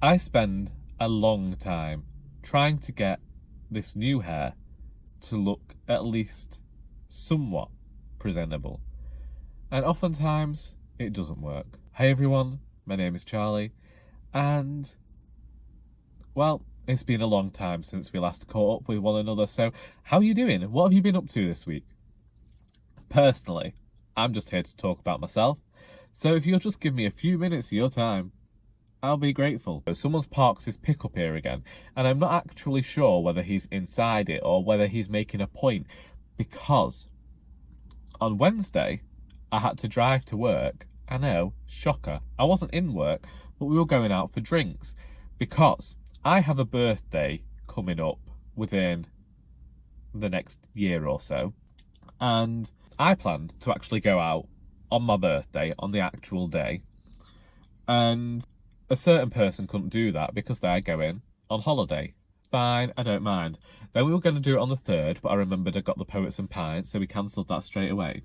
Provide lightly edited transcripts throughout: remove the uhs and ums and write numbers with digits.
I spend a long time trying to get this new hair to look at least somewhat presentable. And oftentimes, it doesn't work. Hey everyone, my name is Charlie, and, well, it's been a long time since we last caught up with one another, so how are you doing? What have you been up to this week? Personally, I'm just here to talk about myself, so if you'll just give me a few minutes of your time, I'll be grateful. Someone's parked his pickup here again, and I'm not actually sure whether he's inside it or whether he's making a point, because on Wednesday, I had to drive to work. I know, shocker. I wasn't in work, but we were going out for drinks, because I have a birthday coming up within the next year or so, and I planned to actually go out on my birthday, on the actual day, and a certain person couldn't do that because they're going on holiday. Fine, I don't mind. Then we were going to do it on the 3rd, but I remembered I got the Poets and Pints, so we cancelled that straight away.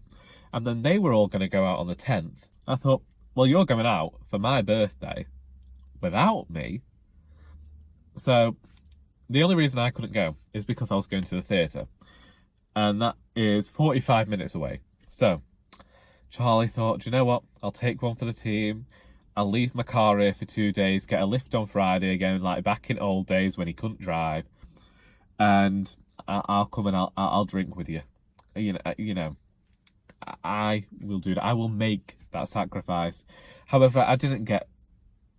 And then they were all going to go out on the 10th. I thought, well, you're going out for my birthday without me. So the only reason I couldn't go is because I was going to the theatre. And that is 45 minutes away. So Charlie thought, do you know what? I'll take one for the team. I'll leave my car here for 2 days, get a lift on Friday again, like back in old days when he couldn't drive. And I'll come and I'll drink with you. You know, I will do that. I will make that sacrifice. However, I didn't get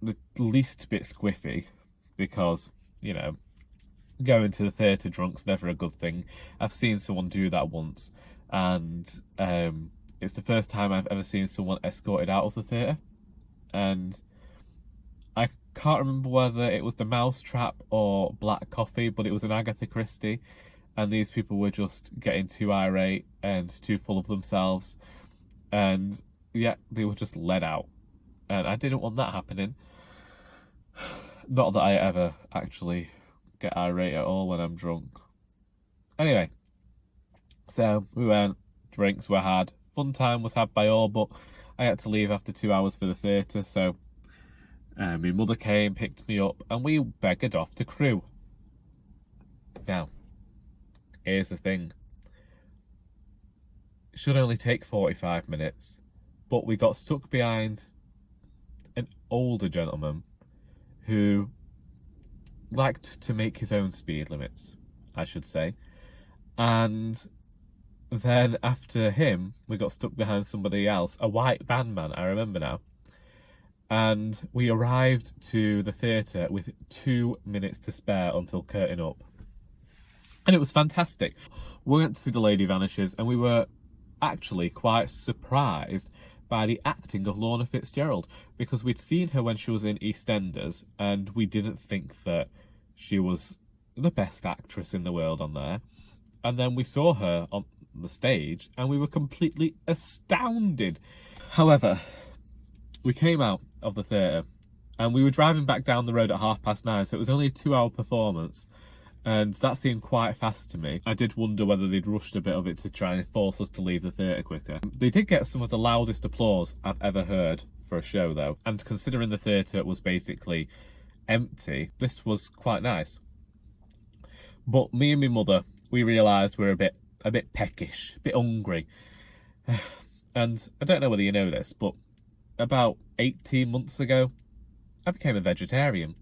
the least bit squiffy because, you know, going to the theatre drunk's never a good thing. I've seen someone do that once, and it's the first time I've ever seen someone escorted out of the theatre. And I can't remember whether it was the Mousetrap or Black Coffee, but it was an Agatha Christie, and these people were just getting too irate and too full of themselves, and yeah, they were just let out, and I didn't want that happening. Not that I ever actually get irate at all when I'm drunk. Anyway, so we went, drinks were had, fun time was had by all, but I had to leave after 2 hours for the theatre, so my mother came, picked me up, and we beggared off to Crewe. Now, here's the thing. It should only take 45 minutes, but we got stuck behind an older gentleman who liked to make his own speed limits, I should say, and then after him, we got stuck behind somebody else, a white van man, I remember now. And we arrived to the theatre with 2 minutes to spare until curtain up. And it was fantastic. We went to see The Lady Vanishes, and we were actually quite surprised by the acting of Lorna Fitzgerald, because we'd seen her when she was in EastEnders, and we didn't think that she was the best actress in the world on there. And then we saw her on the stage and we were completely astounded. However, we came out of the theatre and we were driving back down the road at 9:30, so it was only a 2-hour performance, and that seemed quite fast to me. I did wonder whether they'd rushed a bit of it to try and force us to leave the theatre quicker. They did get some of the loudest applause I've ever heard for a show though, and considering the theatre was basically empty, this was quite nice. But me and my mother, we realised we're a bit peckish, a bit hungry. And I don't know whether you know this, but about 18 months ago, I became a vegetarian.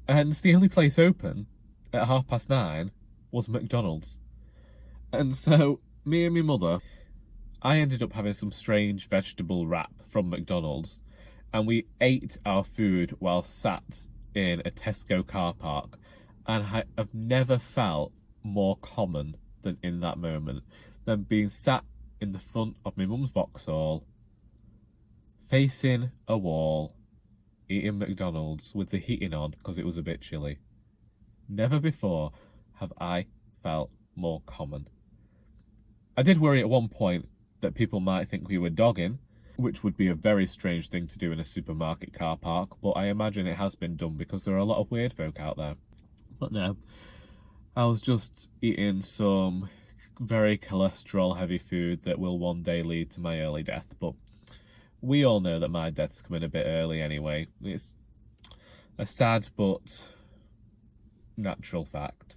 And the only place open at 9:30 was McDonald's. And so, me and my mother, I ended up having some strange vegetable wrap from McDonald's, and we ate our food while sat in a Tesco car park, and I've never felt more common than in that moment, than being sat in the front of my mum's Vauxhall, facing a wall, eating McDonald's with the heating on because it was a bit chilly. Never before have I felt more common. I did worry at one point that people might think we were dogging, which would be a very strange thing to do in a supermarket car park, but I imagine it has been done because there are a lot of weird folk out there. But no, I was just eating some very cholesterol heavy food that will one day lead to my early death, but we all know that my death's coming a bit early anyway. It's A sad but natural fact.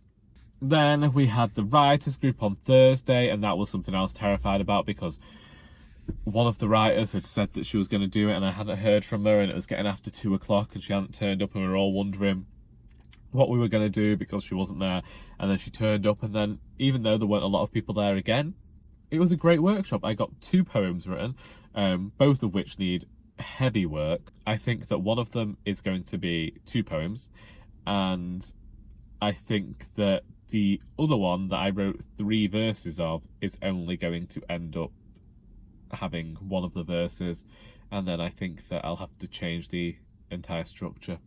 Then we had the writers group on Thursday, and that was something I was terrified about because one of the writers had said that she was going to do it and I hadn't heard from her, and it was getting after 2 o'clock and she hadn't turned up, and we were all wondering what we were going to do because she wasn't there. And then she turned up, and then even though there weren't a lot of people there again, it was a great workshop. I got 2 poems written, both of which need heavy work. I think that one of them is going to be 2 poems, and I think that the other one that I wrote 3 verses of is only going to end up having one of the verses, and then I think that I'll have to change the entire structure.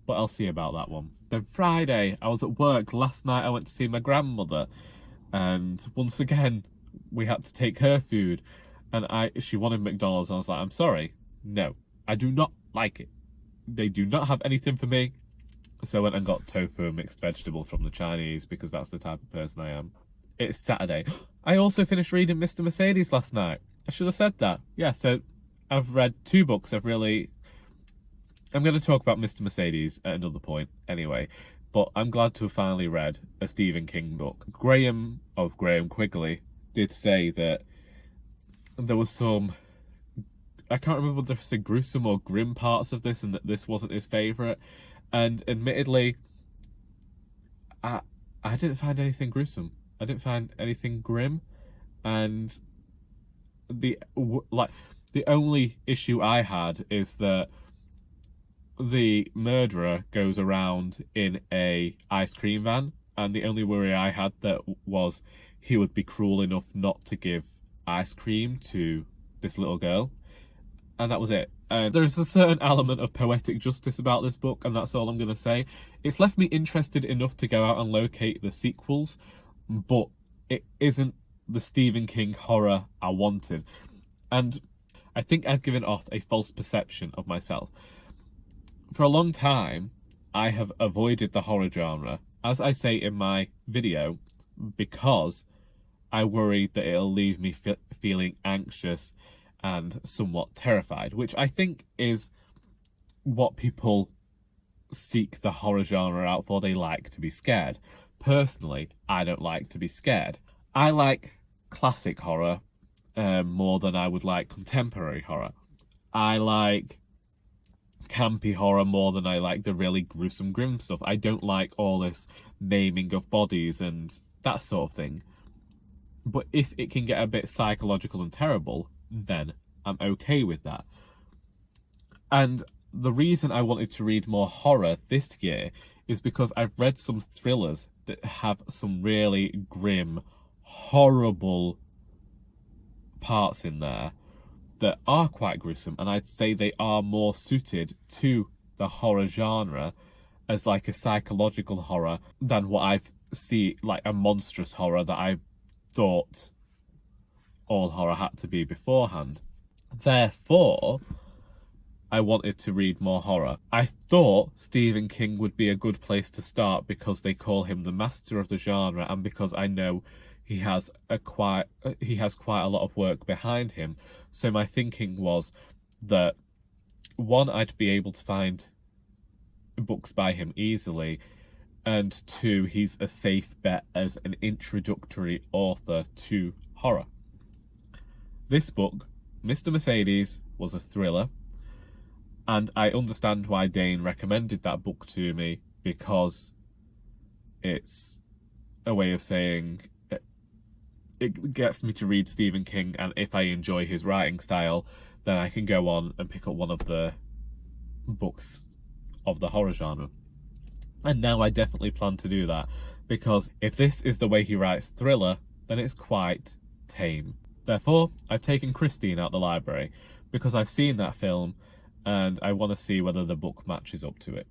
But I'll see about that one. Then Friday, I was at work. Last night I went to see my grandmother, and once again we had to take her food, and she wanted McDonald's. I was like, I'm sorry, no, I do not like it. They do not have anything for me. So I went and got tofu and mixed vegetable from the Chinese because that's the type of person I am. It's Saturday. I also finished reading Mr Mercedes last night. I should have said that. Yeah, so I've read 2 books. I'm going to talk about Mr Mercedes at another point anyway, but I'm glad to have finally read a Stephen King book. Graham of Graham Quigley did say that there was some, I can't remember whether it's gruesome or grim parts of this, and that this wasn't his favourite. And admittedly, I didn't find anything gruesome. I didn't find anything grim, and the only issue I had is that the murderer goes around in a ice cream van, and the only worry I had that was he would be cruel enough not to give ice cream to this little girl, and that was it. There's a certain element of poetic justice about this book, and that's all I'm going to say. It's left me interested enough to go out and locate the sequels, but it isn't the Stephen King horror I wanted. And I think I've given off a false perception of myself. For a long time, I have avoided the horror genre, as I say in my video, because I worry that it'll leave me feeling anxious and somewhat terrified, which I think is what people seek the horror genre out for. They like to be scared. Personally, I don't like to be scared. I like classic horror more than I would like contemporary horror. I like campy horror more than I like the really gruesome, grim stuff. I don't like all this naming of bodies and that sort of thing. But if it can get a bit psychological and terrible, then I'm okay with that. And the reason I wanted to read more horror this year is because I've read some thrillers that have some really grim, horrible parts in there that are quite gruesome, and I'd say they are more suited to the horror genre as like a psychological horror than what I've seen, like a monstrous horror that I thought all horror had to be beforehand. Therefore, I wanted to read more horror. I thought Stephen King would be a good place to start because they call him the master of the genre, and because I know he has quite a lot of work behind him. So my thinking was that, one, I'd be able to find books by him easily, and 2, he's a safe bet as an introductory author to horror. This book, Mr Mercedes, was a thriller, and I understand why Dane recommended that book to me, because it's a way of saying it gets me to read Stephen King, and if I enjoy his writing style, then I can go on and pick up one of the books of the horror genre. And now I definitely plan to do that, because if this is the way he writes thriller, then it's quite tame. Therefore, I've taken Christine out the library, because I've seen that film, and I want to see whether the book matches up to it.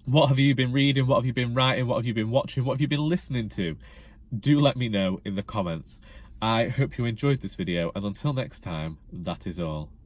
What have you been reading? What have you been writing? What have you been watching? What have you been listening to? Do let me know in the comments. I hope you enjoyed this video, and until next time, that is all.